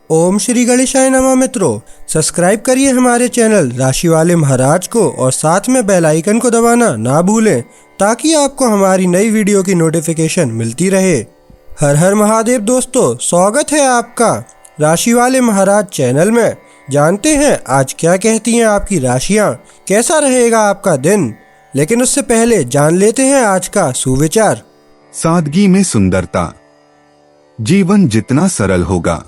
ओम श्री गणेशाय नमः। मित्रों, सब्सक्राइब करिए हमारे चैनल राशि वाले महाराज को और साथ में बेल आइकन को दबाना ना भूलें ताकि आपको हमारी नई वीडियो की नोटिफिकेशन मिलती रहे। हर हर महादेव दोस्तों, स्वागत है आपका राशि वाले महाराज चैनल में। जानते हैं आज क्या कहती हैं आपकी राशियां, कैसा रहेगा आपका दिन। लेकिन उससे पहले जान लेते हैं आज का सुविचार। सादगी में सुंदरता। जीवन जितना सरल होगा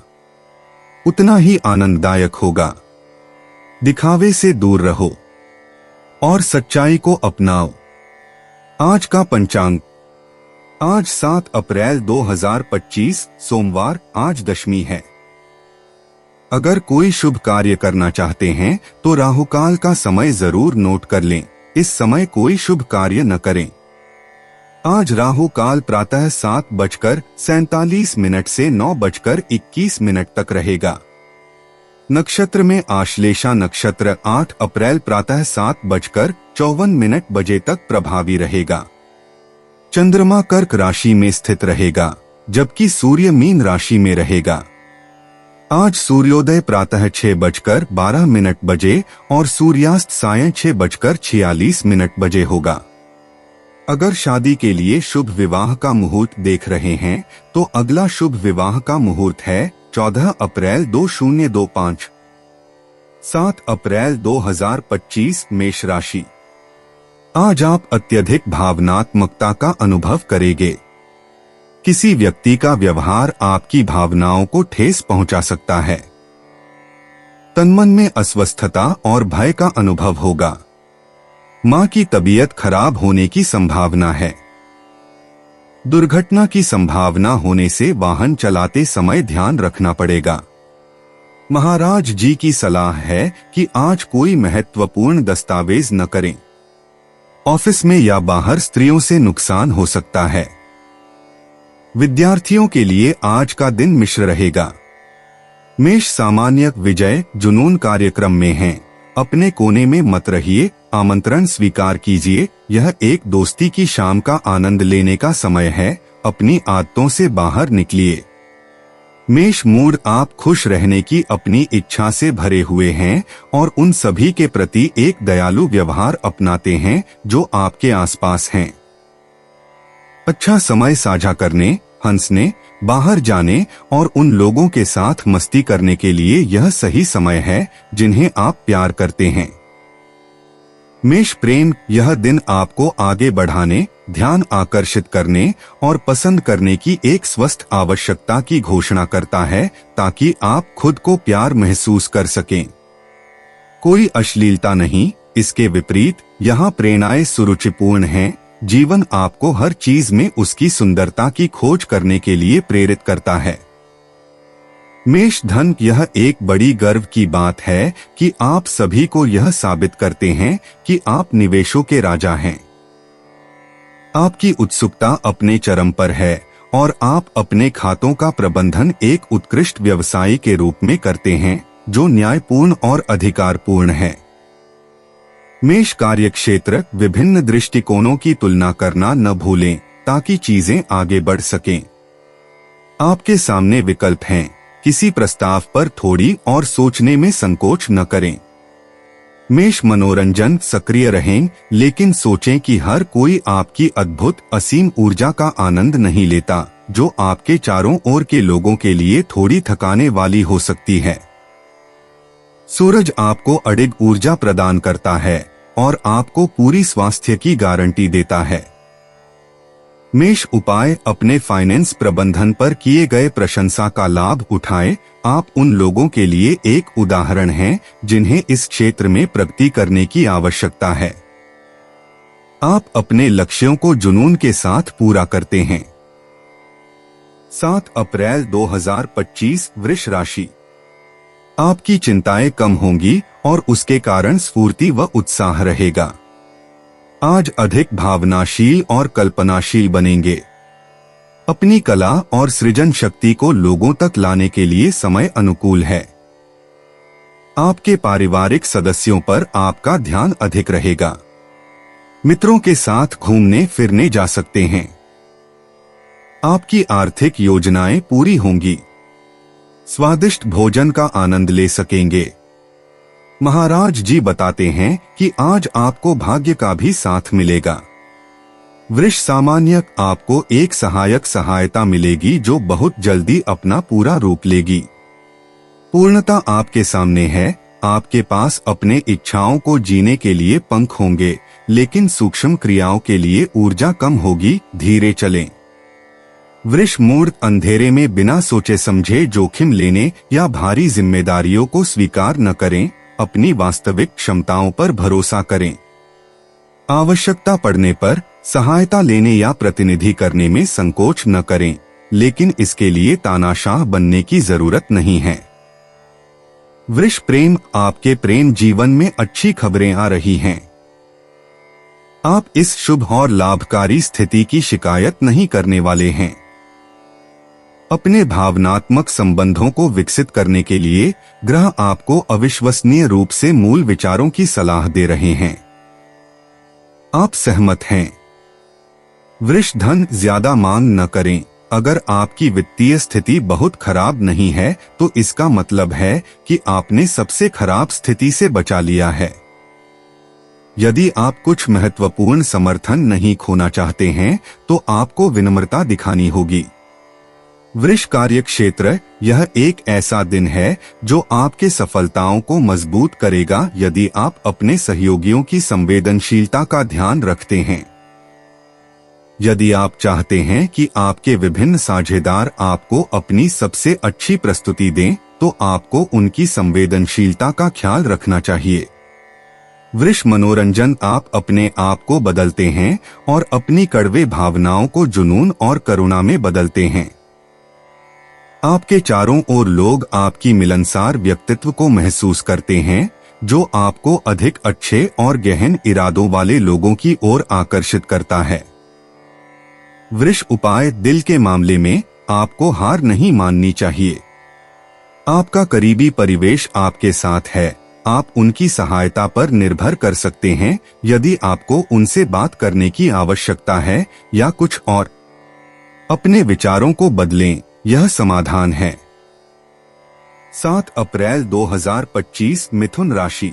उतना ही आनंददायक होगा। दिखावे से दूर रहो और सच्चाई को अपनाओ। आज का पंचांग। आज 7 अप्रैल 2025 सोमवार, आज दशमी है। अगर कोई शुभ कार्य करना चाहते हैं तो राहुकाल का समय जरूर नोट कर लें। इस समय कोई शुभ कार्य न करें। आज राहु काल प्रातः 7:47 से 9:21 तक रहेगा। नक्षत्र में आश्लेषा नक्षत्र 8 अप्रैल प्रातः 7:54 बजे तक प्रभावी रहेगा। चंद्रमा कर्क राशि में स्थित रहेगा जबकि सूर्य मीन राशि में रहेगा। आज सूर्योदय प्रातः 6:12 बजे और सूर्यास्त सायं 6:46 बजे होगा। अगर शादी के लिए शुभ विवाह का मुहूर्त देख रहे हैं तो अगला शुभ विवाह का मुहूर्त है 14 अप्रैल 2025। 7 अप्रैल 2025 मेष राशि। आज आप अत्यधिक भावनात्मकता का अनुभव करेंगे। किसी व्यक्ति का व्यवहार आपकी भावनाओं को ठेस पहुंचा सकता है। तनमन में अस्वस्थता और भय का अनुभव होगा। मां की तबीयत खराब होने की संभावना है। दुर्घटना की संभावना होने से वाहन चलाते समय ध्यान रखना पड़ेगा। महाराज जी की सलाह है कि आज कोई महत्वपूर्ण दस्तावेज न करें। ऑफिस में या बाहर स्त्रियों से नुकसान हो सकता है। विद्यार्थियों के लिए आज का दिन मिश्र रहेगा। मेष सामान्य विजय जुनून कार्यक्रम में हैं। अपने कोने में मत रहिए, आमंत्रण स्वीकार कीजिए। यह एक दोस्ती की शाम का आनंद लेने का समय है। अपनी आदतों से बाहर निकलिए। मेष मूड आप खुश रहने की अपनी इच्छा से भरे हुए हैं और उन सभी के प्रति एक दयालु व्यवहार अपनाते हैं जो आपके आसपास हैं। अच्छा समय साझा करने, हंसने, बाहर जाने और उन लोगों के साथ मस्ती करने के लिए यह सही समय है जिन्हें आप प्यार करते हैं। मेष प्रेम। यह दिन आपको आगे बढ़ाने, ध्यान आकर्षित करने और पसंद करने की एक स्वस्थ आवश्यकता की घोषणा करता है ताकि आप खुद को प्यार महसूस कर सकें। कोई अश्लीलता नहीं, इसके विपरीत यहाँ प्रेरणाएं सुरुचिपूर्ण हैं। जीवन आपको हर चीज में उसकी सुंदरता की खोज करने के लिए प्रेरित करता है। मेष धन। यह एक बड़ी गर्व की बात है कि आप सभी को यह साबित करते हैं कि आप निवेशों के राजा हैं। आपकी उत्सुकता अपने चरम पर है और आप अपने खातों का प्रबंधन एक उत्कृष्ट व्यवसायी के रूप में करते हैं जो न्यायपूर्ण और अधिकारपूर्ण है। मेष कार्यक्षेत्र। विभिन्न दृष्टिकोणों की तुलना करना न भूलें ताकि चीजें आगे बढ़ सकें। आपके सामने विकल्प हैं। किसी प्रस्ताव पर थोड़ी और सोचने में संकोच न करें। मेष मनोरंजन। सक्रिय रहें लेकिन सोचें कि हर कोई आपकी अद्भुत असीम ऊर्जा का आनंद नहीं लेता जो आपके चारों ओर के लोगों के लिए थोड़ी थकाने वाली हो सकती है। सूरज आपको अडिग ऊर्जा प्रदान करता है और आपको पूरी स्वास्थ्य की गारंटी देता है। मेष उपाय। अपने फाइनेंस प्रबंधन पर किए गए प्रशंसा का लाभ उठाएं। आप उन लोगों के लिए एक उदाहरण हैं जिन्हें इस क्षेत्र में प्रगति करने की आवश्यकता है। आप अपने लक्ष्यों को जुनून के साथ पूरा करते हैं। 7 अप्रैल 2025 वृष राशि। आपकी चिंताएं कम होंगी और उसके कारण स्फूर्ति व उत्साह रहेगा। आज अधिक भावनाशील और कल्पनाशील बनेंगे। अपनी कला और सृजन शक्ति को लोगों तक लाने के लिए समय अनुकूल है। आपके पारिवारिक सदस्यों पर आपका ध्यान अधिक रहेगा। मित्रों के साथ घूमने फिरने जा सकते हैं। आपकी आर्थिक योजनाएं पूरी होंगी। स्वादिष्ट भोजन का आनंद ले सकेंगे। महाराज जी बताते हैं कि आज आपको भाग्य का भी साथ मिलेगा। वृष सामान्य आपको एक सहायता मिलेगी जो बहुत जल्दी अपना पूरा रूप लेगी। पूर्णता आपके सामने है। आपके पास अपने इच्छाओं को जीने के लिए पंख होंगे, लेकिन सूक्ष्म क्रियाओं के लिए ऊर्जा कम होगी। धीरे चलें। वृष मूर्त अंधेरे में बिना सोचे समझे जोखिम लेने या भारी जिम्मेदारियों को स्वीकार न करें। अपनी वास्तविक क्षमताओं पर भरोसा करें। आवश्यकता पड़ने पर सहायता लेने या प्रतिनिधि करने में संकोच न करें, लेकिन इसके लिए तानाशाह बनने की जरूरत नहीं है। वृष प्रेम, आपके प्रेम जीवन में अच्छी खबरें आ रही हैं। आप इस शुभ और लाभकारी स्थिति की शिकायत नहीं करने वाले हैं। अपने भावनात्मक संबंधों को विकसित करने के लिए ग्रह आपको अविश्वसनीय रूप से मूल विचारों की सलाह दे रहे हैं। आप सहमत हैं। वृष धन ज्यादा मांग न करें। अगर आपकी वित्तीय स्थिति बहुत खराब नहीं है तो इसका मतलब है कि आपने सबसे खराब स्थिति से बचा लिया है। यदि आप कुछ महत्वपूर्ण समर्थन नहीं खोना चाहते हैं तो आपको विनम्रता दिखानी होगी। वृष कार्य क्षेत्र, यह एक ऐसा दिन है जो आपके सफलताओं को मजबूत करेगा यदि आप अपने सहयोगियों की संवेदनशीलता का ध्यान रखते हैं। यदि आप चाहते हैं कि आपके विभिन्न साझेदार आपको अपनी सबसे अच्छी प्रस्तुति दें, तो आपको उनकी संवेदनशीलता का ख्याल रखना चाहिए। वृष मनोरंजन, आप अपने आप को बदलते हैं और अपनी कड़वे भावनाओं को जुनून और करुणा में बदलते हैं। आपके चारों ओर लोग आपकी मिलनसार व्यक्तित्व को महसूस करते हैं, जो आपको अधिक अच्छे और गहन इरादों वाले लोगों की ओर आकर्षित करता है। वृष उपाय, दिल के मामले में आपको हार नहीं माननी चाहिए। आपका करीबी परिवेश आपके साथ है। आप उनकी सहायता पर निर्भर कर सकते हैं यदि आपको उनसे बात करने की आवश्यकता है या कुछ और। अपने विचारों को बदलें, यह समाधान है। 7 अप्रैल 2025 मिथुन राशि।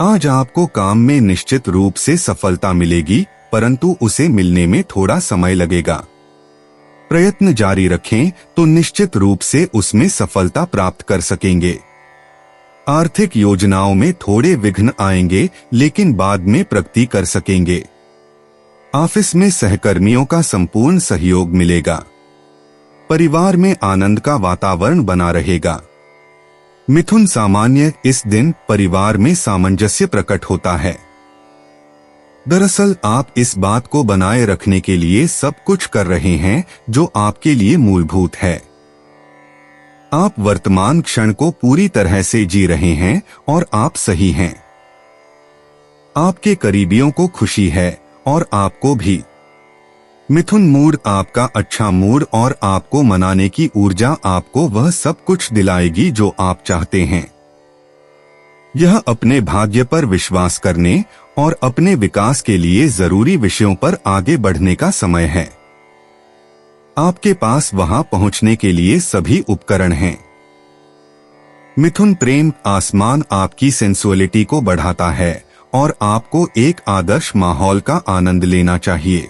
आज आपको काम में निश्चित रूप से सफलता मिलेगी, परंतु उसे मिलने में थोड़ा समय लगेगा। प्रयत्न जारी रखें तो निश्चित रूप से उसमें सफलता प्राप्त कर सकेंगे। आर्थिक योजनाओं में थोड़े विघ्न आएंगे, लेकिन बाद में प्रगति कर सकेंगे। ऑफिस में सहकर्मियों का संपूर्ण सहयोग मिलेगा। परिवार में आनंद का वातावरण बना रहेगा। मिथुन सामान्य, इस दिन परिवार में सामंजस्य प्रकट होता है। दरअसल आप इस बात को बनाए रखने के लिए सब कुछ कर रहे हैं जो आपके लिए मूलभूत है। आप वर्तमान क्षण को पूरी तरह से जी रहे हैं और आप सही हैं। आपके करीबियों को खुशी है और आपको भी। मिथुन मूड, आपका अच्छा मूड और आपको मनाने की ऊर्जा आपको वह सब कुछ दिलाएगी जो आप चाहते हैं। यह अपने भाग्य पर विश्वास करने और अपने विकास के लिए जरूरी विषयों पर आगे बढ़ने का समय है। आपके पास वहां पहुंचने के लिए सभी उपकरण हैं। मिथुन प्रेम, आसमान आपकी सेंसुअलिटी को बढ़ाता है और आपको एक आदर्श माहौल का आनंद लेना चाहिए।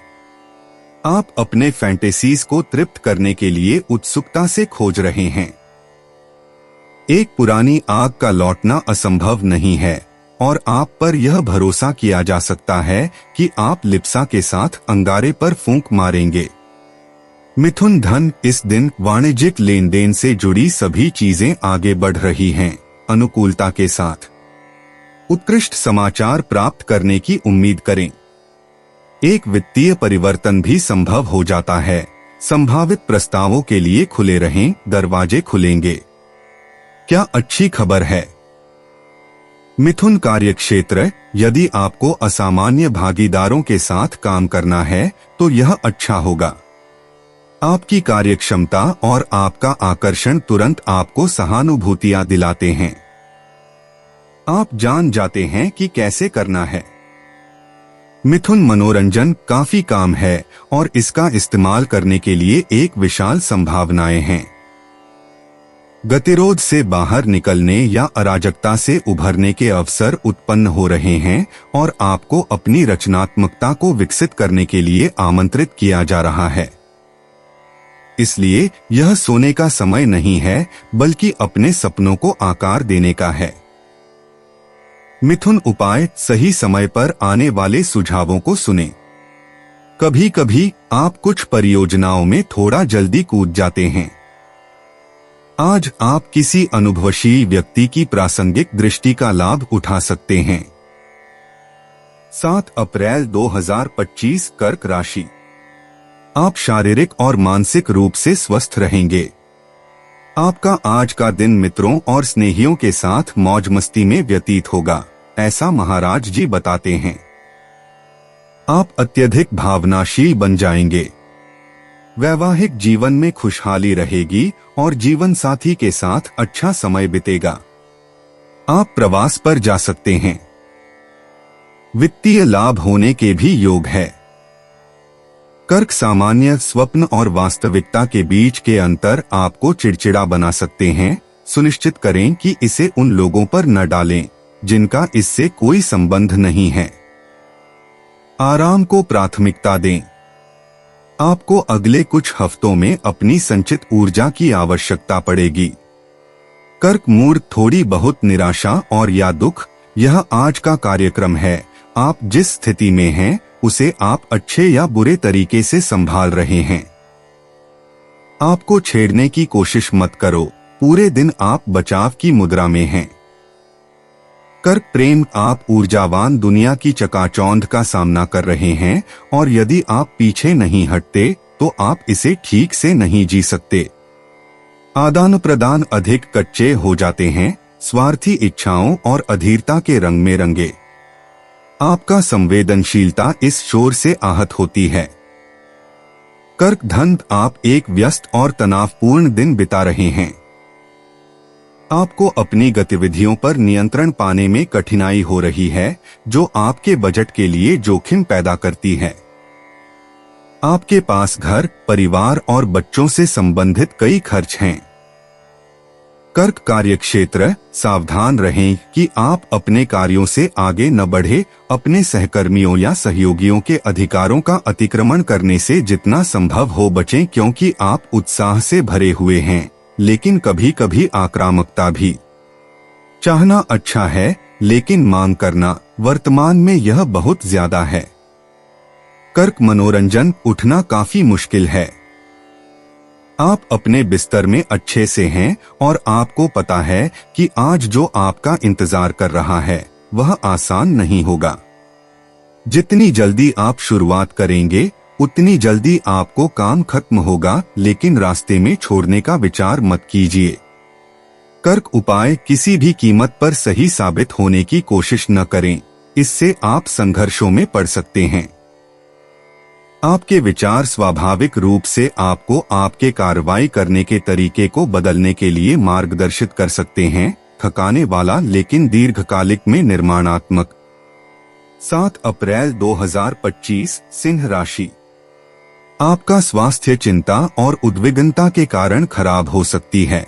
आप अपने फैंटेसीज को तृप्त करने के लिए उत्सुकता से खोज रहे हैं। एक पुरानी आग का लौटना असंभव नहीं है और आप पर यह भरोसा किया जा सकता है कि आप लिप्सा के साथ अंगारे पर फूंक मारेंगे। मिथुन धन, इस दिन वाणिज्यिक लेन देन से जुड़ी सभी चीजें आगे बढ़ रही हैं, अनुकूलता के साथ। उत्कृष्ट समाचार प्राप्त करने की उम्मीद करें। एक वित्तीय परिवर्तन भी संभव हो जाता है। संभावित प्रस्तावों के लिए खुले रहें, दरवाजे खुलेंगे। क्या अच्छी खबर है। मिथुन कार्यक्षेत्र, यदि आपको असामान्य भागीदारों के साथ काम करना है तो यह अच्छा होगा। आपकी कार्यक्षमता और आपका आकर्षण तुरंत आपको सहानुभूतियां दिलाते हैं। आप जान जाते हैं कि कैसे करना है। मिथुन मनोरंजन, काफी काम है और इसका इस्तेमाल करने के लिए एक विशाल संभावनाएं हैं। गतिरोध से बाहर निकलने या अराजकता से उभरने के अवसर उत्पन्न हो रहे हैं और आपको अपनी रचनात्मकता को विकसित करने के लिए आमंत्रित किया जा रहा है। इसलिए यह सोने का समय नहीं है, बल्कि अपने सपनों को आकार देने का है। मिथुन उपाय: सही समय पर आने वाले सुझावों को सुनें। कभी कभी आप कुछ परियोजनाओं में थोड़ा जल्दी कूद जाते हैं। आज आप किसी अनुभवशील व्यक्ति की प्रासंगिक दृष्टि का लाभ उठा सकते हैं। 7 अप्रैल 2025 कर्क राशि। आप शारीरिक और मानसिक रूप से स्वस्थ रहेंगे। आपका आज का दिन मित्रों और स्नेहियों के साथ मौज मस्ती में व्यतीत होगा, ऐसा महाराज जी बताते हैं। आप अत्यधिक भावनाशील बन जाएंगे। वैवाहिक जीवन में खुशहाली रहेगी और जीवन साथी के साथ अच्छा समय बीतेगा। आप प्रवास पर जा सकते हैं। वित्तीय लाभ होने के भी योग है। कर्क सामान्य स्वप्न और वास्तविकता के बीच के अंतर आपको चिड़चिड़ा बना सकते हैं। सुनिश्चित करें कि इसे उन लोगों पर न डालें जिनका इससे कोई संबंध नहीं है। आराम को प्राथमिकता दें। आपको अगले कुछ हफ्तों में अपनी संचित ऊर्जा की आवश्यकता पड़ेगी। कर्क मूड: थोड़ी बहुत निराशा और या दुख, यह आज का कार्यक्रम है। आप जिस स्थिति में हैं उसे आप अच्छे या बुरे तरीके से संभाल रहे हैं। आपको छेड़ने की कोशिश मत करो, पूरे दिन आप बचाव की मुद्रा में हैं। कर्क प्रेम: आप ऊर्जावान दुनिया की चकाचौंध का सामना कर रहे हैं और यदि आप पीछे नहीं हटते तो आप इसे ठीक से नहीं जी सकते। आदान प्रदान अधिक कच्चे हो जाते हैं, स्वार्थी इच्छाओं और अधीरता के रंग में रंगे। आपका संवेदनशीलता इस शोर से आहत होती है। कर्क धन: आप एक व्यस्त और तनावपूर्ण दिन बिता रहे हैं। आपको अपनी गतिविधियों पर नियंत्रण पाने में कठिनाई हो रही है, जो आपके बजट के लिए जोखिम पैदा करती है। आपके पास घर, परिवार और बच्चों से संबंधित कई खर्च हैं। कर्क कार्यक्षेत्र: सावधान रहें कि आप अपने कार्यों से आगे न बढ़े। अपने सहकर्मियों या सहयोगियों के अधिकारों का अतिक्रमण करने से जितना संभव हो बचें, क्योंकि आप उत्साह से भरे हुए हैं, लेकिन कभी कभी आक्रामकता भी। चाहना अच्छा है, लेकिन मांग करना, वर्तमान में यह बहुत ज्यादा है। कर्क मनोरंजन: उठना काफी मुश्किल है। आप अपने बिस्तर में अच्छे से हैं और आपको पता है कि आज जो आपका इंतजार कर रहा है वह आसान नहीं होगा। जितनी जल्दी आप शुरुआत करेंगे उतनी जल्दी आपको काम खत्म होगा, लेकिन रास्ते में छोड़ने का विचार मत कीजिए। कर्क उपाय: किसी भी कीमत पर सही साबित होने की कोशिश न करें, इससे आप संघर्षों में पड़ सकते हैं। आपके विचार स्वाभाविक रूप से आपको आपके कार्रवाई करने के तरीके को बदलने के लिए मार्गदर्शित कर सकते हैं। थकाने वाला लेकिन दीर्घकालिक में निर्माणात्मक। 7 अप्रैल 2025 सिंह राशि। आपका स्वास्थ्य चिंता और उद्विग्नता के कारण खराब हो सकती है।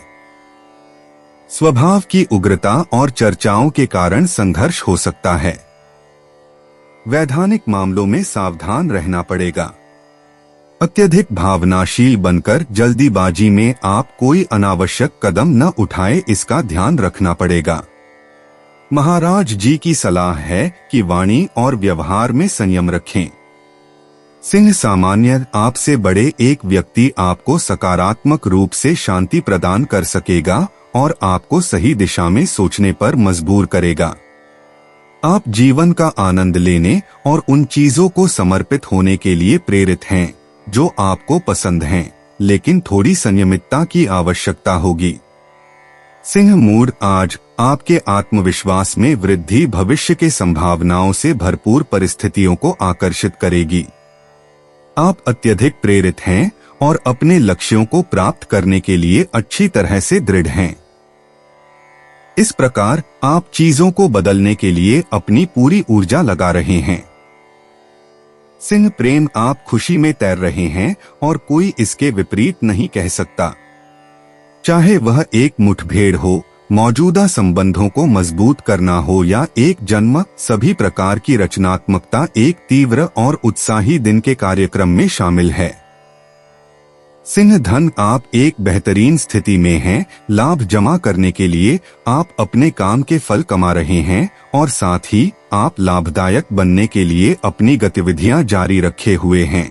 स्वभाव की उग्रता और चर्चाओं के कारण संघर्ष हो सकता है। वैधानिक मामलों में सावधान रहना पड़ेगा। अत्यधिक भावनाशील बनकर जल्दीबाजी में आप कोई अनावश्यक कदम न उठाएं, इसका ध्यान रखना पड़ेगा। महाराज जी की सलाह है कि वाणी और व्यवहार में संयम रखें। सिंह सामान्य: आपसे बड़े एक व्यक्ति आपको सकारात्मक रूप से शांति प्रदान कर सकेगा और आपको सही दिशा में सोचने पर मजबूर करेगा। आप जीवन का आनंद लेने और उन चीजों को समर्पित होने के लिए प्रेरित हैं जो आपको पसंद हैं, लेकिन थोड़ी संयमितता की आवश्यकता होगी। सिंह मूड: आज आपके आत्मविश्वास में वृद्धि भविष्य के संभावनाओं से भरपूर परिस्थितियों को आकर्षित करेगी। आप अत्यधिक प्रेरित हैं और अपने लक्ष्यों को प्राप्त करने के लिए अच्छी तरह से दृढ़ हैं। इस प्रकार आप चीजों को बदलने के लिए अपनी पूरी ऊर्जा लगा रहे हैं। सिंह प्रेम: आप खुशी में तैर रहे हैं और कोई इसके विपरीत नहीं कह सकता। चाहे वह एक मुठभेड़ हो, मौजूदा संबंधों को मजबूत करना हो या एक जन्म, सभी प्रकार की रचनात्मकता एक तीव्र और उत्साही दिन के कार्यक्रम में शामिल है। सिंह धन, आप एक बेहतरीन स्थिति में हैं। लाभ जमा करने के लिए आप अपने काम के फल कमा रहे हैं और साथ ही आप लाभदायक बनने के लिए अपनी गतिविधियां जारी रखे हुए हैं।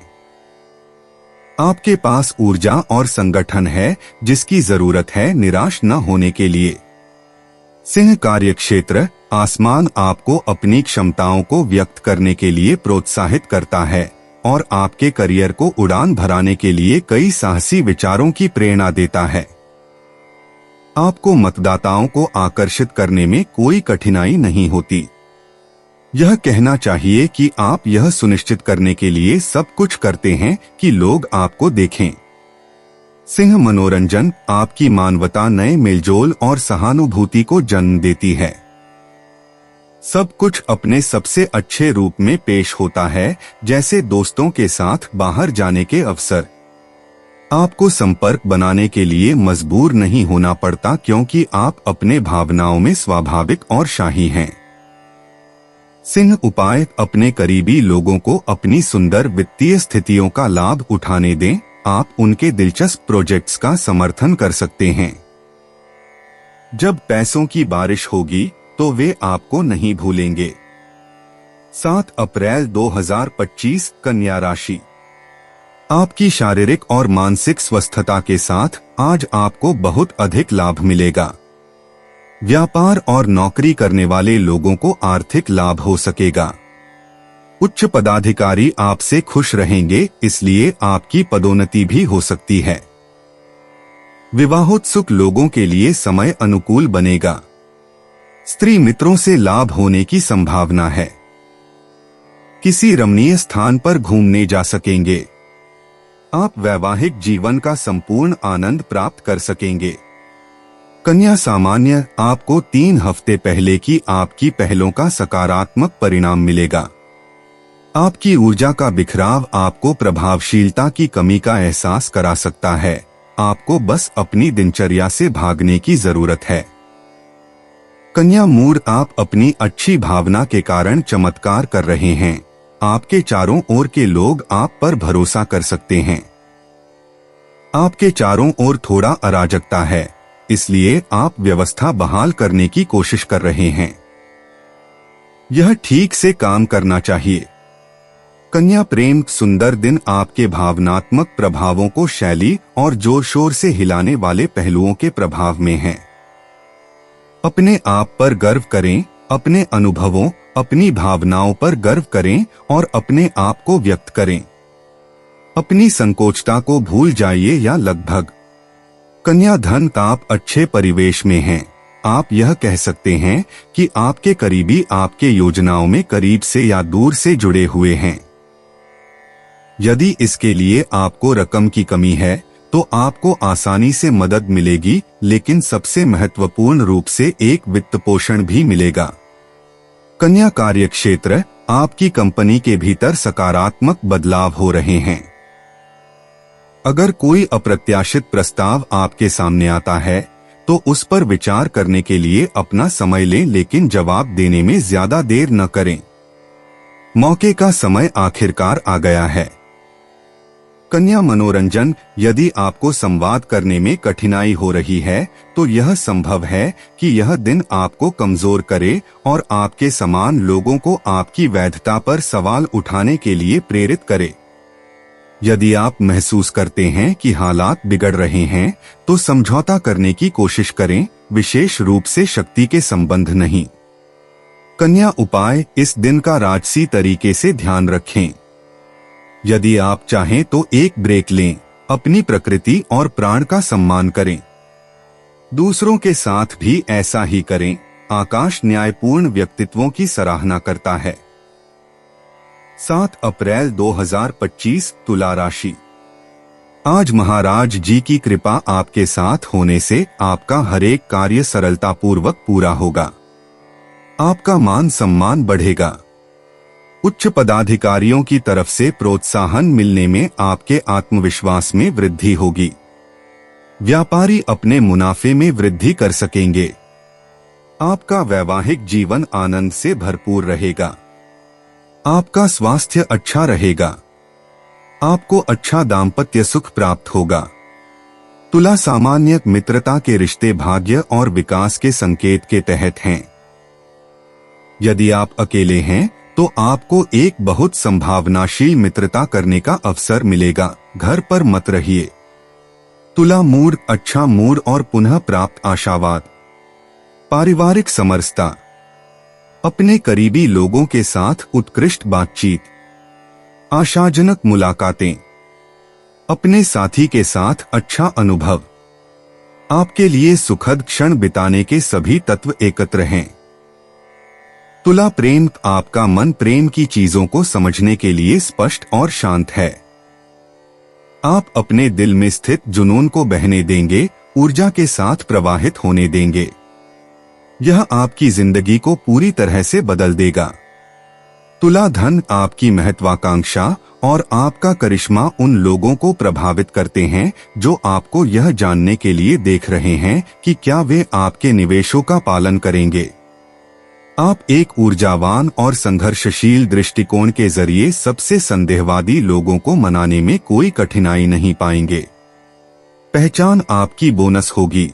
आपके पास ऊर्जा और संगठन है जिसकी जरूरत है निराश न होने के लिए। सिंह कार्यक्षेत्र, आसमान आपको अपनी क्षमताओं को व्यक्त करने के लिए प्रोत्साहित करता है और आपके करियर को उड़ान भराने के लिए कई साहसी विचारों की प्रेरणा देता है। आपको मतदाताओं को आकर्षित करने में कोई कठिनाई नहीं होती। यह कहना चाहिए कि आप यह सुनिश्चित करने के लिए सब कुछ करते हैं कि लोग आपको देखें। सिंह मनोरंजन, आपकी मानवता नए मेलजोल और सहानुभूति को जन्म देती है। सब कुछ अपने सबसे अच्छे रूप में पेश होता है, जैसे दोस्तों के साथ बाहर जाने के अवसर। आपको संपर्क बनाने के लिए मजबूर नहीं होना पड़ता क्योंकि आप अपने भावनाओं में स्वाभाविक और शाही हैं। सिंह उपाय, अपने करीबी लोगों को अपनी सुंदर वित्तीय स्थितियों का लाभ उठाने दें। आप उनके दिलचस्प प्रोजेक्ट्स का समर्थन कर सकते हैं। जब पैसों की बारिश होगी तो वे आपको नहीं भूलेंगे। 7 अप्रैल 2025, कन्या राशि। आपकी शारीरिक और मानसिक स्वस्थता के साथ आज आपको बहुत अधिक लाभ मिलेगा। व्यापार और नौकरी करने वाले लोगों को आर्थिक लाभ हो सकेगा। उच्च पदाधिकारी आपसे खुश रहेंगे, इसलिए आपकी पदोन्नति भी हो सकती है। विवाहोत्सुक लोगों के लिए समय अनुकूल बनेगा। स्त्री मित्रों से लाभ होने की संभावना है। किसी रमणीय स्थान पर घूमने जा सकेंगे। आप वैवाहिक जीवन का संपूर्ण आनंद प्राप्त कर सकेंगे। कन्या सामान्य, आपको 3 हफ्ते पहले की आपकी पहलों का सकारात्मक परिणाम मिलेगा। आपकी ऊर्जा का बिखराव आपको प्रभावशीलता की कमी का एहसास करा सकता है। आपको बस अपनी दिनचर्या से भागने की जरूरत है। कन्या मूड, आप अपनी अच्छी भावना के कारण चमत्कार कर रहे हैं। आपके चारों ओर के लोग आप पर भरोसा कर सकते हैं। आपके चारों ओर थोड़ा अराजकता है, इसलिए आप व्यवस्था बहाल करने की कोशिश कर रहे हैं। यह ठीक से काम करना चाहिए। कन्या प्रेम, सुंदर दिन आपके भावनात्मक प्रभावों को शैली और जोर शोर से हिलाने वाले पहलुओं के प्रभाव में है। अपने आप पर गर्व करें, अपने अनुभवों, अपनी भावनाओं पर गर्व करें और अपने आप को व्यक्त करें। अपनी संकोचता को भूल जाइए या लगभग। कन्या धन, आप अच्छे परिवेश में हैं। आप यह कह सकते हैं कि आपके करीबी आपके योजनाओं में करीब से या दूर से जुड़े हुए हैं। यदि इसके लिए आपको रकम की कमी है तो आपको आसानी से मदद मिलेगी, लेकिन सबसे महत्वपूर्ण रूप से एक वित्त पोषण भी मिलेगा। कन्या कार्यक्षेत्र, आपकी कंपनी के भीतर सकारात्मक बदलाव हो रहे हैं। अगर कोई अप्रत्याशित प्रस्ताव आपके सामने आता है तो उस पर विचार करने के लिए अपना समय लें, लेकिन जवाब देने में ज्यादा देर न करें। मौके का समय आखिरकार आ गया है। कन्या मनोरंजन, यदि आपको संवाद करने में कठिनाई हो रही है तो यह संभव है कि यह दिन आपको कमजोर करे और आपके समान लोगों को आपकी वैधता पर सवाल उठाने के लिए प्रेरित करे। यदि आप महसूस करते हैं कि हालात बिगड़ रहे हैं तो समझौता करने की कोशिश करें, विशेष रूप से शक्ति के संबंध नहीं। कन्या उपाय, इस दिन का राजसी तरीके से ध्यान रखें। यदि आप चाहें तो एक ब्रेक लें, अपनी प्रकृति और प्राण का सम्मान करें। दूसरों के साथ भी ऐसा ही करें। आकाश न्यायपूर्ण व्यक्तित्वों की सराहना करता है। 7 अप्रैल 2025, तुला राशि। आज महाराज जी की कृपा आपके साथ होने से आपका हरेक कार्य सरलतापूर्वक पूरा होगा। आपका मान सम्मान बढ़ेगा। उच्च पदाधिकारियों की तरफ से प्रोत्साहन मिलने में आपके आत्मविश्वास में वृद्धि होगी। व्यापारी अपने मुनाफे में वृद्धि कर सकेंगे। आपका वैवाहिक जीवन आनंद से भरपूर रहेगा। आपका स्वास्थ्य अच्छा रहेगा। आपको अच्छा दाम्पत्य सुख प्राप्त होगा। तुला सामान्य मित्रता के रिश्ते भाग्य और विकास के संकेत के तहत हैं। यदि आप अकेले हैं तो आपको एक बहुत संभावनाशील मित्रता करने का अवसर मिलेगा। घर पर मत रहिए। तुला मूड अच्छा मूड और पुनः प्राप्त आशावाद। पारिवारिक समरसता। अपने करीबी लोगों के साथ उत्कृष्ट बातचीत। आशाजनक मुलाकातें। अपने साथी के साथ अच्छा अनुभव। आपके लिए सुखद क्षण बिताने के सभी तत्व एकत्र हैं। तुला प्रेम। आपका मन प्रेम की चीजों को समझने के लिए स्पष्ट और शांत है। आप अपने दिल में स्थित जुनून को बहने देंगे, ऊर्जा के साथ प्रवाहित होने देंगे। यह आपकी जिंदगी को पूरी तरह से बदल देगा। तुला धन। आपकी महत्वाकांक्षा और आपका करिश्मा उन लोगों को प्रभावित करते हैं जो आपको यह जानने के लिए देख रहे हैं कि क्या वे आपके निवेशों का पालन करेंगे। आप एक ऊर्जावान और संघर्षशील दृष्टिकोण के जरिए सबसे संदेहवादी लोगों को मनाने में कोई कठिनाई नहीं पाएंगे। पहचान आपकी बोनस होगी।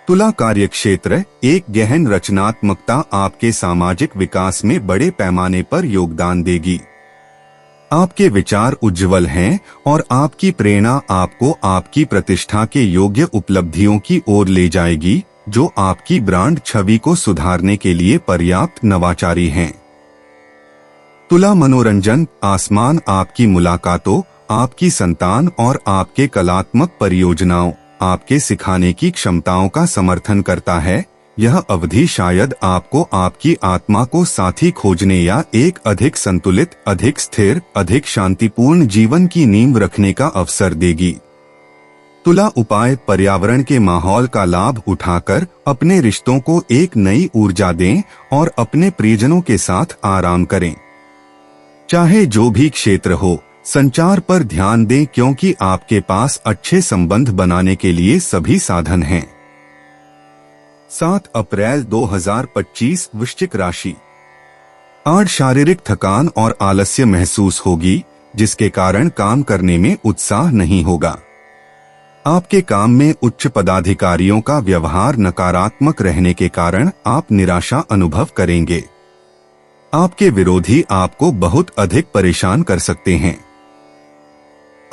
तुला कार्यक्षेत्र। एक गहन रचनात्मकता आपके सामाजिक विकास में बड़े पैमाने पर योगदान देगी। आपके विचार उज्ज्वल हैं और आपकी प्रेरणा आपको आपकी प्रतिष्ठा के योग्य उपलब्धियों की ओर ले जाएगी, जो आपकी ब्रांड छवि को सुधारने के लिए पर्याप्त नवाचारी हैं। तुला मनोरंजन। आसमान आपकी मुलाकातों, आपकी संतान और आपके कलात्मक परियोजनाओं, आपके सिखाने की क्षमताओं का समर्थन करता है। यह अवधि शायद आपको आपकी आत्मा को साथी खोजने या एक अधिक संतुलित, अधिक स्थिर, अधिक शांतिपूर्ण जीवन की नींव रखने का अवसर देगी। तुला उपाय। पर्यावरण के माहौल का लाभ उठाकर अपने रिश्तों को एक नई ऊर्जा दें और अपने प्रियजनों के साथ आराम करें। चाहे जो भी क्षेत्र हो, संचार पर ध्यान दें क्योंकि आपके पास अच्छे संबंध बनाने के लिए सभी साधन हैं। 7 अप्रैल 2025 वृश्चिक राशि। आज शारीरिक थकान और आलस्य महसूस होगी, जिसके कारण काम करने में उत्साह नहीं होगा। आपके काम में उच्च पदाधिकारियों का व्यवहार नकारात्मक रहने के कारण आप निराशा अनुभव करेंगे। आपके विरोधी आपको बहुत अधिक परेशान कर सकते हैं।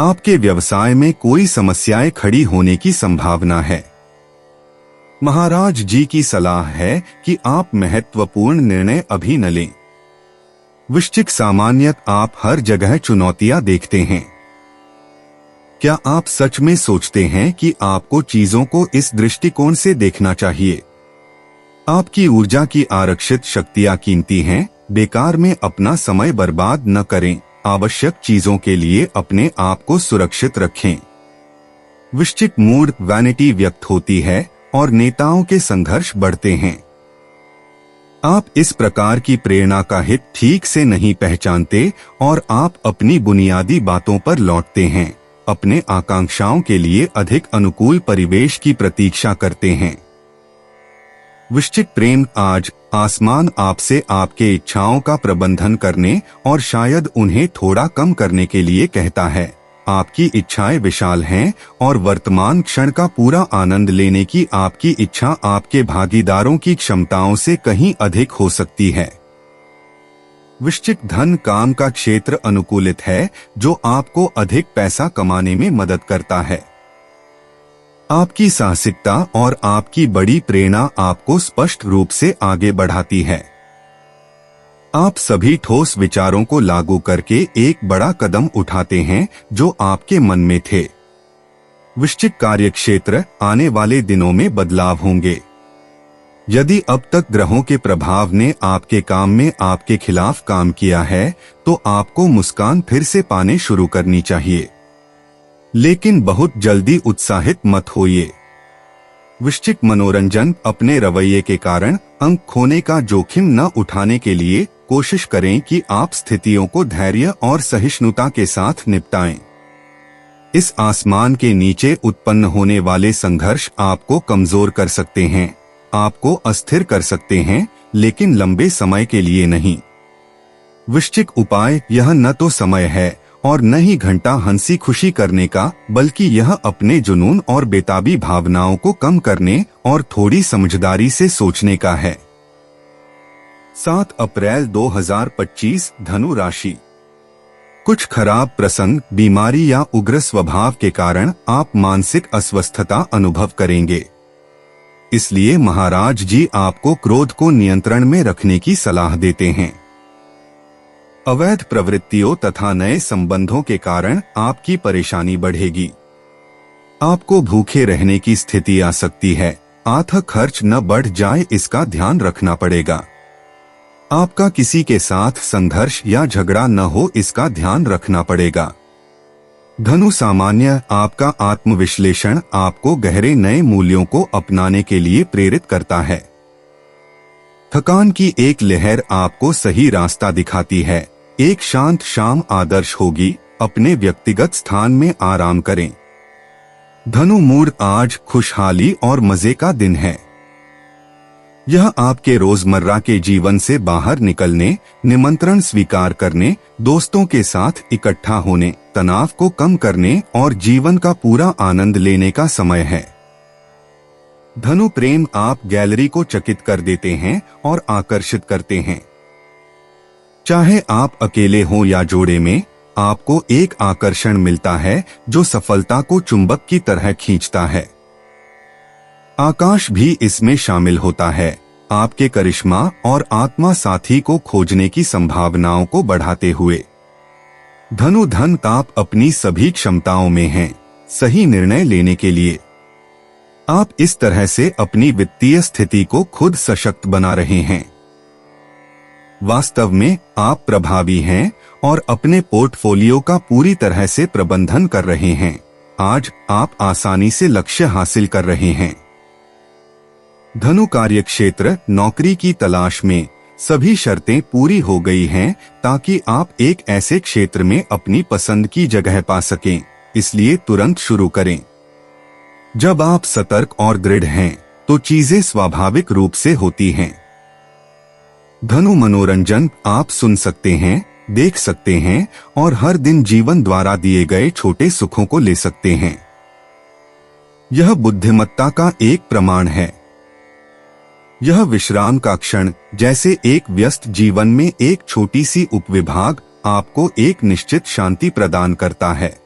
आपके व्यवसाय में कोई समस्याएं खड़ी होने की संभावना है। महाराज जी की सलाह है कि आप महत्वपूर्ण निर्णय अभी न लें। वृश्चिक सामान्यत। आप हर जगह चुनौतियां देखते हैं। क्या आप सच में सोचते हैं कि आपको चीजों को इस दृष्टिकोण से देखना चाहिए? आपकी ऊर्जा की आरक्षित शक्तियां कीमती हैं। बेकार में अपना समय बर्बाद न करें। आवश्यक चीजों के लिए अपने आप को सुरक्षित रखें। वृश्चिक मूड। वैनिटी व्यक्त होती है और नेताओं के संघर्ष बढ़ते हैं। आप इस प्रकार की प्रेरणा का हित ठीक से नहीं पहचानते और आप अपनी बुनियादी बातों पर लौटते हैं। अपने आकांक्षाओं के लिए अधिक अनुकूल परिवेश की प्रतीक्षा करते हैं। वृश्चिक प्रेम। आज आसमान आपसे आपके इच्छाओं का प्रबंधन करने और शायद उन्हें थोड़ा कम करने के लिए कहता है। आपकी इच्छाएं विशाल हैं और वर्तमान क्षण का पूरा आनंद लेने की आपकी इच्छा आपके भागीदारों की क्षमताओं से कहीं अधिक हो सकती है। वृश्चिक धन। काम का क्षेत्र अनुकूलित है, जो आपको अधिक पैसा कमाने में मदद करता है। आपकी साहसिकता और आपकी बड़ी प्रेरणा आपको स्पष्ट रूप से आगे बढ़ाती है। आप सभी ठोस विचारों को लागू करके एक बड़ा कदम उठाते हैं जो आपके मन में थे। वृश्चिक कार्यक्षेत्र। आने वाले दिनों में बदलाव होंगे। यदि अब तक ग्रहों के प्रभाव ने आपके काम में आपके खिलाफ काम किया है, तो आपको मुस्कान फिर से पाने शुरू करनी चाहिए। लेकिन बहुत जल्दी उत्साहित मत होइए। वृश्चिक मनोरंजन। अपने रवैये के कारण अंक खोने का जोखिम न उठाने के लिए कोशिश करें कि आप स्थितियों को धैर्य और सहिष्णुता के साथ निपटाएं। इस आसमान के नीचे उत्पन्न होने वाले संघर्ष आपको कमजोर कर सकते हैं, आपको अस्थिर कर सकते हैं, लेकिन लंबे समय के लिए नहीं। वृश्चिक उपाय यह न तो समय है और न ही घंटा हंसी खुशी करने का, बल्कि यह अपने जुनून और बेताबी भावनाओं को कम करने और थोड़ी समझदारी से सोचने का है। 7 अप्रैल 2025 धनु राशि। कुछ खराब प्रसंग, बीमारी या उग्र स्वभाव के कारण आप मानसिक अस्वस्थता अनुभव करेंगे। इसलिए महाराज जी आपको क्रोध को नियंत्रण में रखने की सलाह देते हैं। अवैध प्रवृत्तियों तथा नए संबंधों के कारण आपकी परेशानी बढ़ेगी। आपको भूखे रहने की स्थिति आ सकती है। अथक खर्च न बढ़ जाए, इसका ध्यान रखना पड़ेगा। आपका किसी के साथ संघर्ष या झगड़ा न हो, इसका ध्यान रखना पड़ेगा। धनु सामान्य। आपका आत्मविश्लेषण आपको गहरे नए मूल्यों को अपनाने के लिए प्रेरित करता है। थकान की एक लहर आपको सही रास्ता दिखाती है। एक शांत शाम आदर्श होगी। अपने व्यक्तिगत स्थान में आराम करें। धनु मूड। आज खुशहाली और मजे का दिन है। यह आपके रोजमर्रा के जीवन से बाहर निकलने, निमंत्रण स्वीकार करने, दोस्तों के साथ इकट्ठा होने, तनाव को कम करने और जीवन का पूरा आनंद लेने का समय है। धनु प्रेम। आप गैलरी को चकित कर देते हैं और आकर्षित करते हैं। चाहे आप अकेले हो या जोड़े में, आपको एक आकर्षण मिलता है जो सफलता को चुंबक की तरह खींचता है। आकाश भी इसमें शामिल होता है, आपके करिश्मा और आत्मा साथी को खोजने की संभावनाओं को बढ़ाते हुए। धनु धन। आप अपनी सभी क्षमताओं में हैं सही निर्णय लेने के लिए। आप इस तरह से अपनी वित्तीय स्थिति को खुद सशक्त बना रहे हैं। वास्तव में आप प्रभावी हैं और अपने पोर्टफोलियो का पूरी तरह से प्रबंधन कर रहे हैं। आज आप आसानी से लक्ष्य हासिल कर रहे हैं। धनु कार्यक्षेत्र। नौकरी की तलाश में सभी शर्तें पूरी हो गई हैं ताकि आप एक ऐसे क्षेत्र में अपनी पसंद की जगह पा सकें, इसलिए तुरंत शुरू करें। जब आप सतर्क और दृढ़ हैं तो चीजें स्वाभाविक रूप से होती हैं। धनु मनोरंजन। आप सुन सकते हैं, देख सकते हैं और हर दिन जीवन द्वारा दिए गए छोटे सुखों को ले सकते हैं। यह बुद्धिमत्ता का एक प्रमाण है। यह विश्राम का क्षण, जैसे एक व्यस्त जीवन में एक छोटी सी उपविभाग, आपको एक निश्चित शांति प्रदान करता है।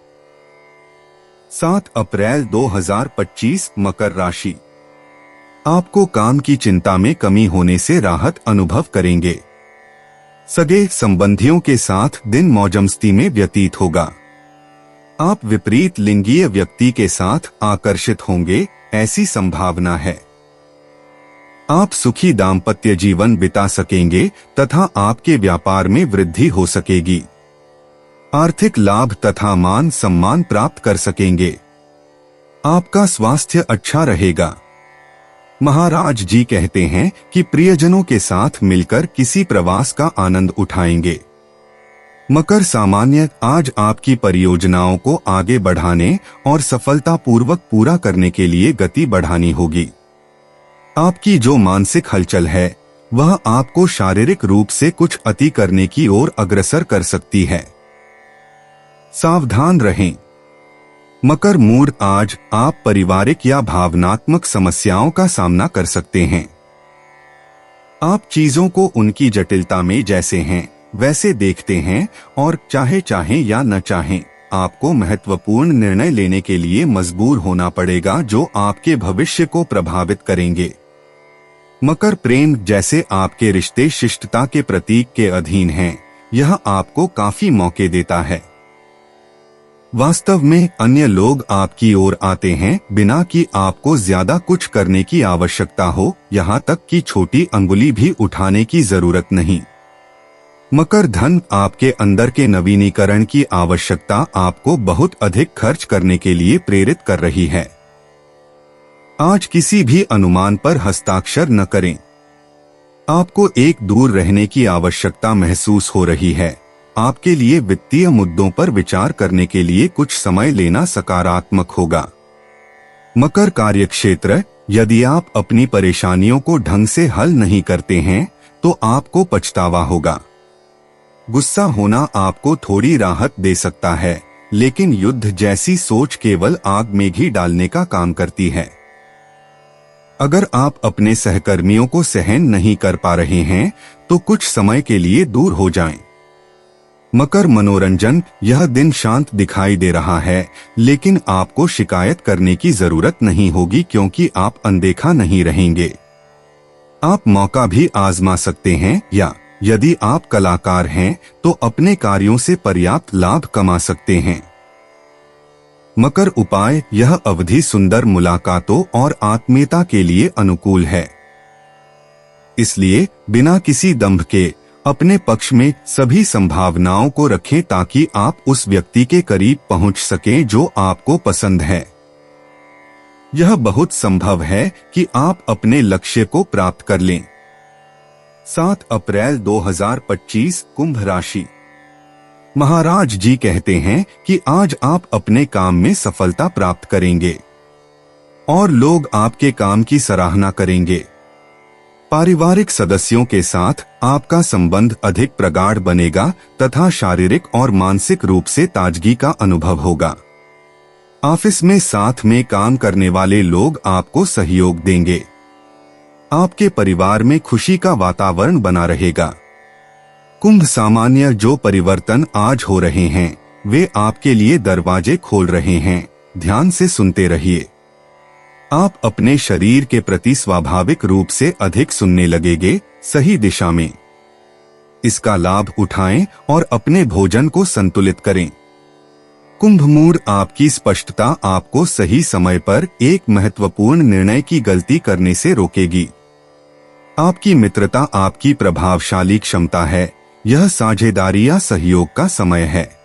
7 अप्रैल 2025 मकर राशि। आपको काम की चिंता में कमी होने से राहत अनुभव करेंगे। सगे संबंधियों के साथ दिन मौजमस्ती में व्यतीत होगा। आप विपरीत लिंगीय व्यक्ति के साथ आकर्षित होंगे, ऐसी संभावना है। आप सुखी दाम्पत्य जीवन बिता सकेंगे तथा आपके व्यापार में वृद्धि हो सकेगी। आर्थिक लाभ तथा मान सम्मान प्राप्त कर सकेंगे। आपका स्वास्थ्य अच्छा रहेगा। महाराज जी कहते हैं कि प्रियजनों के साथ मिलकर किसी प्रवास का आनंद उठाएंगे। मकर सामान्य। आज आपकी परियोजनाओं को आगे बढ़ाने और सफलतापूर्वक पूरा करने के लिए गति बढ़ानी होगी। आपकी जो मानसिक हलचल है वह आपको शारीरिक रूप से कुछ अति करने की ओर अग्रसर कर सकती है। सावधान रहें। मकर मूड। आज आप पारिवारिक या भावनात्मक समस्याओं का सामना कर सकते हैं। आप चीजों को उनकी जटिलता में जैसे हैं वैसे देखते हैं और चाहे चाहें या न चाहें, आपको महत्वपूर्ण निर्णय लेने के लिए मजबूर होना पड़ेगा जो आपके भविष्य को प्रभावित करेंगे। मकर प्रेम। जैसे आपके रिश्ते शिष्टता के प्रतीक के अधीन हैं, यह आपको काफी मौके देता है। वास्तव में अन्य लोग आपकी ओर आते हैं बिना कि आपको ज्यादा कुछ करने की आवश्यकता हो, यहाँ तक कि छोटी अंगुली भी उठाने की जरूरत नहीं। मकर धन। आपके अंदर के नवीनीकरण की आवश्यकता आपको बहुत अधिक खर्च करने के लिए प्रेरित कर रही है। आज किसी भी अनुमान पर हस्ताक्षर न करें। आपको एक दूर रहने की आवश्यकता महसूस हो रही है। आपके लिए वित्तीय मुद्दों पर विचार करने के लिए कुछ समय लेना सकारात्मक होगा। मकर कार्यक्षेत्र, यदि आप अपनी परेशानियों को ढंग से हल नहीं करते हैं तो आपको पछतावा होगा। गुस्सा होना आपको थोड़ी राहत दे सकता है, लेकिन युद्ध जैसी सोच केवल आग में घी डालने का काम करती है। अगर आप अपने सहकर्मियों को सहन नहीं कर पा रहे हैं तो कुछ समय के लिए दूर हो जाएं। मकर मनोरंजन, यह दिन शांत दिखाई दे रहा है, लेकिन आपको शिकायत करने की जरूरत नहीं होगी क्योंकि आप अनदेखा नहीं रहेंगे। आप मौका भी आजमा सकते हैं या यदि आप कलाकार हैं तो अपने कार्यों से पर्याप्त लाभ कमा सकते हैं। मकर उपाय, यह अवधि सुंदर मुलाकातों और आत्मीयता के लिए अनुकूल है। इसलिए बिना किसी दंभ के अपने पक्ष में सभी संभावनाओं को रखें ताकि आप उस व्यक्ति के करीब पहुंच सकें जो आपको पसंद है। यह बहुत संभव है कि आप अपने लक्ष्य को प्राप्त कर लें। 7 अप्रैल 2025 कुंभ राशि। महाराज जी कहते हैं कि आज आप अपने काम में सफलता प्राप्त करेंगे और लोग आपके काम की सराहना करेंगे। पारिवारिक सदस्यों के साथ आपका संबंध अधिक प्रगाढ़ बनेगा तथा शारीरिक और मानसिक रूप से ताजगी का अनुभव होगा। ऑफिस में साथ में काम करने वाले लोग आपको सहयोग देंगे। आपके परिवार में खुशी का वातावरण बना रहेगा। कुंभ सामान्य, जो परिवर्तन आज हो रहे हैं वे आपके लिए दरवाजे खोल रहे हैं। ध्यान से सुनते रहिए। आप अपने शरीर के प्रति स्वाभाविक रूप से अधिक सुनने लगेंगे, सही दिशा में। इसका लाभ उठाएं और अपने भोजन को संतुलित करें। कुंभ मूड, आपकी स्पष्टता आपको सही समय पर एक महत्वपूर्ण निर्णय की गलती करने से रोकेगी। आपकी मित्रता आपकी प्रभावशाली क्षमता है। यह साझेदारी या सहयोग का समय है।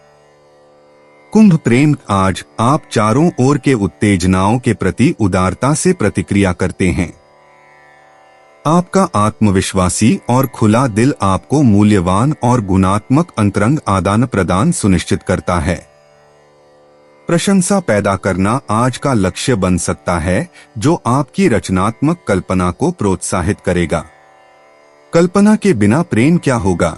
कुंभ प्रेम, आज आप चारों ओर के उत्तेजनाओं के प्रति उदारता से प्रतिक्रिया करते हैं। आपका आत्मविश्वासी और खुला दिल आपको मूल्यवान और गुणात्मक अंतरंग आदान प्रदान सुनिश्चित करता है। प्रशंसा पैदा करना आज का लक्ष्य बन सकता है, जो आपकी रचनात्मक कल्पना को प्रोत्साहित करेगा। कल्पना के बिना प्रेम क्या होगा।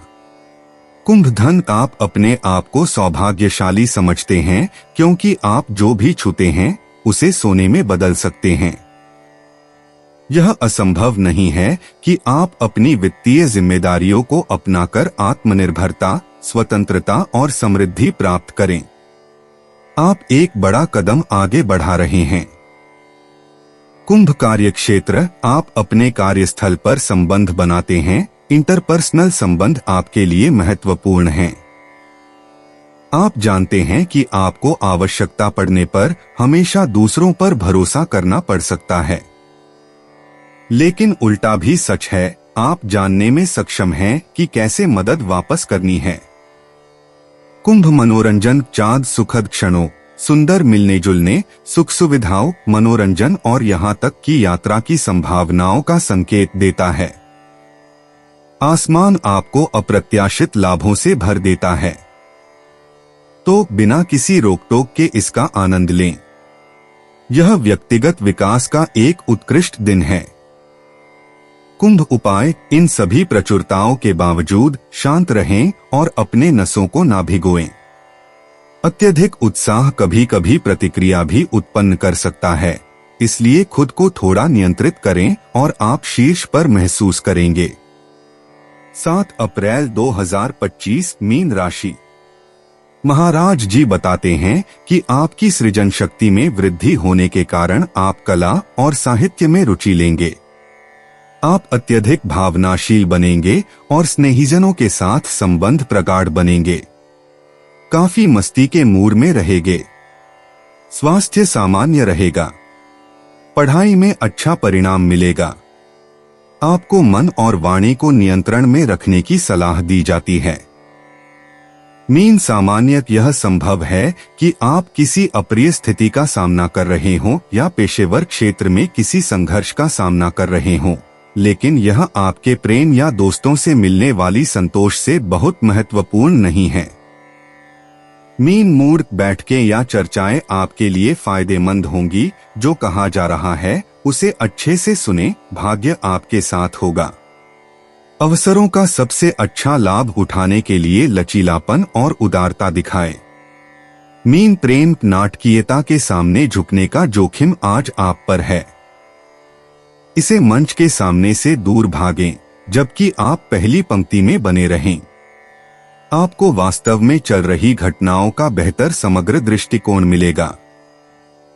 कुंभ धन, आप अपने आप को सौभाग्यशाली समझते हैं क्योंकि आप जो भी छूते हैं उसे सोने में बदल सकते हैं। यह असंभव नहीं है कि आप अपनी वित्तीय जिम्मेदारियों को अपनाकर आत्मनिर्भरता, स्वतंत्रता और समृद्धि प्राप्त करें। आप एक बड़ा कदम आगे बढ़ा रहे हैं। कुंभ कार्यक्षेत्र, आप अपने कार्यस्थल पर संबंध बनाते हैं। इंटरपर्सनल संबंध आपके लिए महत्वपूर्ण हैं। आप जानते हैं कि आपको आवश्यकता पड़ने पर हमेशा दूसरों पर भरोसा करना पड़ सकता है, लेकिन उल्टा भी सच है। आप जानने में सक्षम हैं कि कैसे मदद वापस करनी है। कुंभ मनोरंजन, चाँद सुखद क्षणों, सुंदर मिलने जुलने, सुख सुविधाओं, मनोरंजन और यहाँ तक कि यात्रा की संभावनाओं का संकेत देता है। आसमान आपको अप्रत्याशित लाभों से भर देता है, तो बिना किसी रोक-टोक के इसका आनंद लें। यह व्यक्तिगत विकास का एक उत्कृष्ट दिन है। कुंभ उपाय, इन सभी प्रचुरताओं के बावजूद शांत रहें और अपने नसों को ना भिगोएं। अत्यधिक उत्साह कभी कभी प्रतिक्रिया भी उत्पन्न कर सकता है, इसलिए खुद को थोड़ा नियंत्रित करें और आप शीर्ष पर महसूस करेंगे। 7 अप्रैल 2025 मीन राशि। महाराज जी बताते हैं कि आपकी सृजन शक्ति में वृद्धि होने के कारण आप कला और साहित्य में रुचि लेंगे। आप अत्यधिक भावनाशील बनेंगे और स्नेहीजनों के साथ संबंध प्रगाढ़ बनेंगे। काफी मस्ती के मूड में रहेंगे। स्वास्थ्य सामान्य रहेगा। पढ़ाई में अच्छा परिणाम मिलेगा। आपको मन और वाणी को नियंत्रण में रखने की सलाह दी जाती है। मीन सामान्य, यह संभव है कि आप किसी अप्रिय स्थिति का सामना कर रहे हों या पेशेवर क्षेत्र में किसी संघर्ष का सामना कर रहे हों। लेकिन यह आपके प्रेम या दोस्तों से मिलने वाली संतोष से बहुत महत्वपूर्ण नहीं है। मीन मूड बैठकें या चर्चाएं आपके लिए फायदेमंद होंगी। जो कहा जा रहा है उसे अच्छे से सुने, भाग्य आपके साथ होगा। अवसरों का सबसे अच्छा लाभ उठाने के लिए लचीलापन और उदारता दिखाएं। मीन प्रेम नाटकीयता के सामने झुकने का जोखिम आज आप पर है। इसे मंच के सामने से दूर भागें, जबकि आप पहली पंक्ति में बने रहें। आपको वास्तव में चल रही घटनाओं का बेहतर समग्र दृष्टिकोण मिलेगा।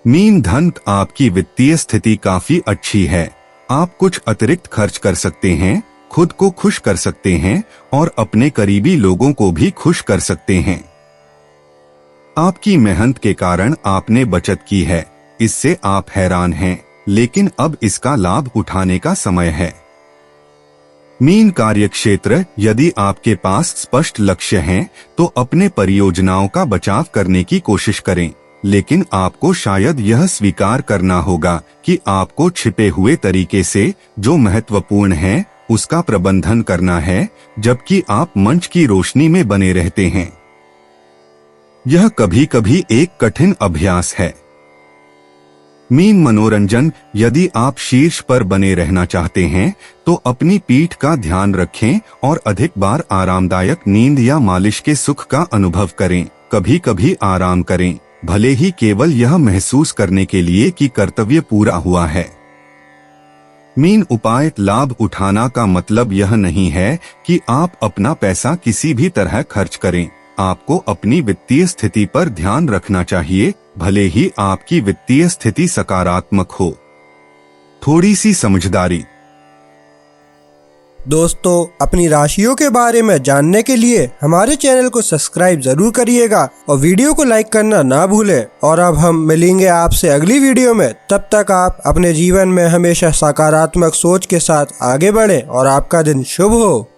मीन धन, आपकी वित्तीय स्थिति काफी अच्छी है। आप कुछ अतिरिक्त खर्च कर सकते हैं, खुद को खुश कर सकते हैं और अपने करीबी लोगों को भी खुश कर सकते हैं। आपकी मेहनत के कारण आपने बचत की है, इससे आप हैरान हैं, लेकिन अब इसका लाभ उठाने का समय है। मीन कार्यक्षेत्र, यदि आपके पास स्पष्ट लक्ष्य हैं, तो अपने परियोजनाओं का बचाव करने की कोशिश करें, लेकिन आपको शायद यह स्वीकार करना होगा कि आपको छिपे हुए तरीके से जो महत्वपूर्ण है उसका प्रबंधन करना है, जबकि आप मंच की रोशनी में बने रहते हैं। यह कभी कभी एक कठिन अभ्यास है। मीन मनोरंजन, यदि आप शीर्ष पर बने रहना चाहते हैं तो अपनी पीठ का ध्यान रखें और अधिक बार आरामदायक नींद या मालिश के सुख का अनुभव करें। कभी कभी आराम करें, भले ही केवल यह महसूस करने के लिए कि कर्तव्य पूरा हुआ है। मीन उपाय, लाभ उठाना का मतलब यह नहीं है कि आप अपना पैसा किसी भी तरह खर्च करें। आपको अपनी वित्तीय स्थिति पर ध्यान रखना चाहिए, भले ही आपकी वित्तीय स्थिति सकारात्मक हो। थोड़ी सी समझदारी। दोस्तों, अपनी राशियों के बारे में जानने के लिए हमारे चैनल को सब्सक्राइब जरूर करिएगा और वीडियो को लाइक करना ना भूलें। और अब हम मिलेंगे आपसे अगली वीडियो में। तब तक आप अपने जीवन में हमेशा सकारात्मक सोच के साथ आगे बढ़ें और आपका दिन शुभ हो।